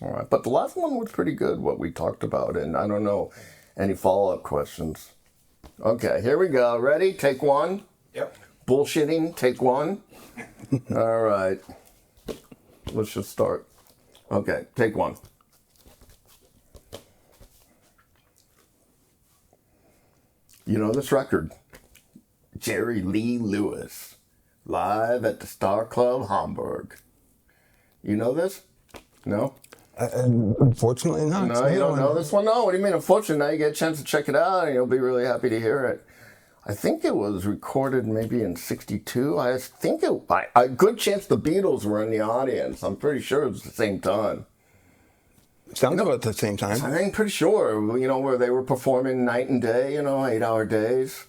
All right. But the last one was pretty good, what we talked about. And I don't know, any follow-up questions? Okay, here we go. Ready? Take one. Yep. Bullshitting, take one. All right. Let's just start. Okay, take one. You know this record? Jerry Lee Lewis, live at the Star Club, Hamburg. You know this? No? Unfortunately not. No, you don't know this one? No, what do you mean unfortunately? Now you get a chance to check it out and you'll be really happy to hear it. I think it was recorded maybe in 62. I think a good chance the Beatles were in the audience. I'm pretty sure it was the same time. Sounds about the same time. I'm pretty sure, where they were performing night and day, 8-hour days.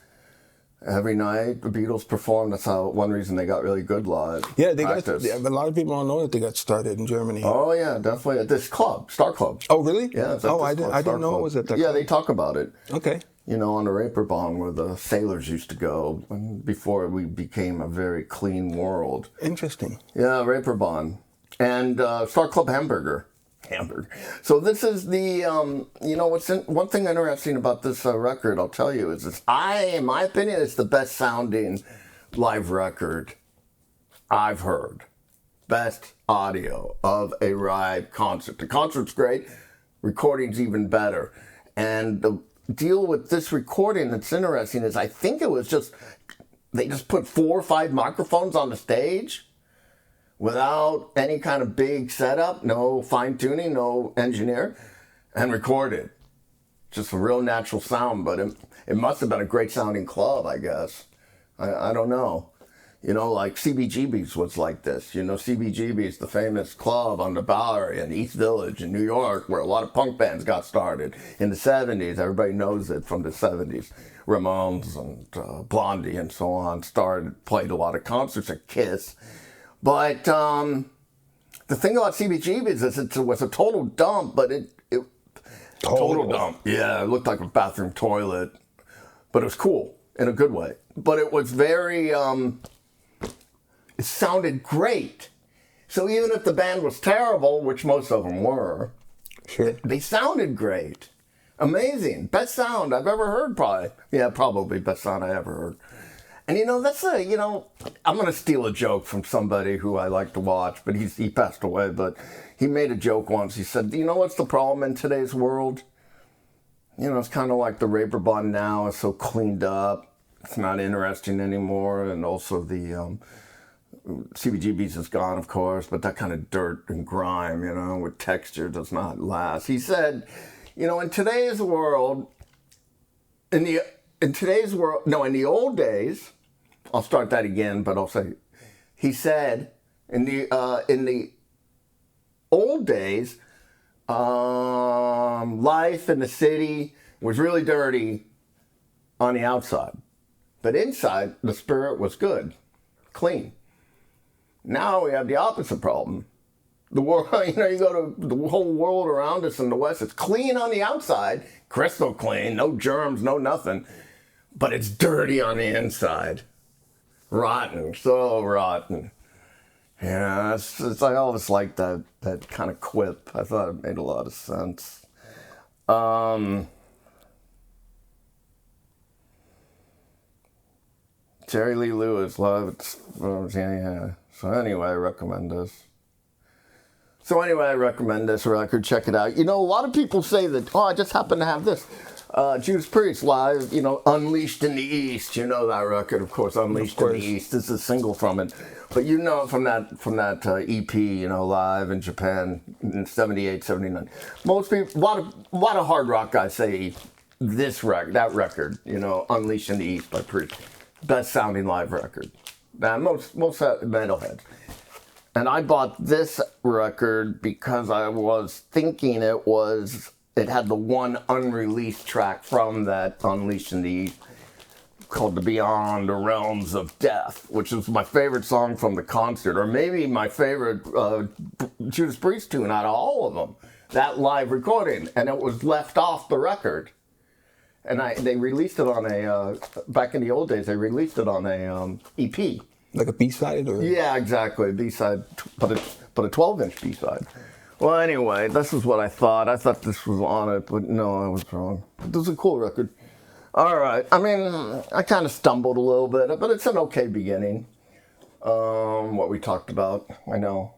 Every night, the Beatles performed. That's one reason they got really good live. Yeah, a lot of people don't know that they got started in Germany. Oh, yeah, definitely. At this club, Star Club. Oh, really? Yeah. I didn't know it was at that club. Yeah, they talk about it. Okay. On the Reeperbahn where the sailors used to go before we became a very clean world. Interesting. Yeah, Reeperbahn. And Star Club Hamburg. So this is the, one thing interesting about this record, I'll tell you, is in my opinion, it's the best sounding live record I've heard. Best audio of a live concert. The concert's great, recording's even better. And the deal with this recording that's interesting is I think it was they just put 4 or 5 microphones on the stage without any kind of big setup, no fine-tuning, no engineer, and recorded. Just a real natural sound, but it must have been a great-sounding club, I guess. I don't know. Like CBGB's was like this. CBGB's, the famous club on the Bowery in East Village in New York, where a lot of punk bands got started in the 70s. Everybody knows it from the 70s. Ramones and Blondie and so on played a lot of concerts at KISS. But the thing about CBGB's is it was a total dump, but it total dump. Yeah, it looked like a bathroom toilet, but it was cool in a good way. But it was very, it sounded great. So even if the band was terrible, which most of them were, sure, they sounded great. Amazing. Best sound I've ever heard, probably. Yeah, probably best sound I ever heard. And that's I'm going to steal a joke from somebody who I like to watch, but he passed away, but he made a joke once. He said, what's the problem in today's world? It's kind of like the Reeperbahn now is so cleaned up. It's not interesting anymore. And also the CBGB's is gone, of course, but that kind of dirt and grime, with texture does not last. He said, in today's world, in the old days, I'll start that again, but I'll say, he said, in the old days, life in the city was really dirty on the outside, but inside, the spirit was good, clean. Now we have the opposite problem. The world, you go to the whole world around us in the West, it's clean on the outside, crystal clean, no germs, no nothing. But it's dirty on the inside. Rotten, so rotten. Yeah, I always liked that kind of quip. I thought it made a lot of sense. Jerry Lee Lewis, yeah. So anyway, I recommend this. Record. Check it out. A lot of people say that, I just happen to have this. Judas Priest live, Unleashed in the East. That record, of course, Unleashed in the East. This is a single from it. But from that EP, live in Japan in 78, 79. Most people, a lot of hard rock guys say that record, Unleashed in the East by Priest. Best sounding live record. Now, most metalheads. And I bought this record because I was thinking it had the one unreleased track from that Unleashed in the East called the Beyond the Realms of Death, which is my favorite song from the concert, or maybe my favorite Judas Priest tune out of all of them, that live recording, and it was left off the record. And they released it on back in the old days, they released it on a EP. Like a B-side? Or? Yeah, exactly, B-side, but a 12-inch B-side. Well, anyway, this is what I thought. I thought this was on it, but no, I was wrong. This is a cool record. All right. I mean, I kind of stumbled a little bit, but it's an okay beginning. What we talked about, I know.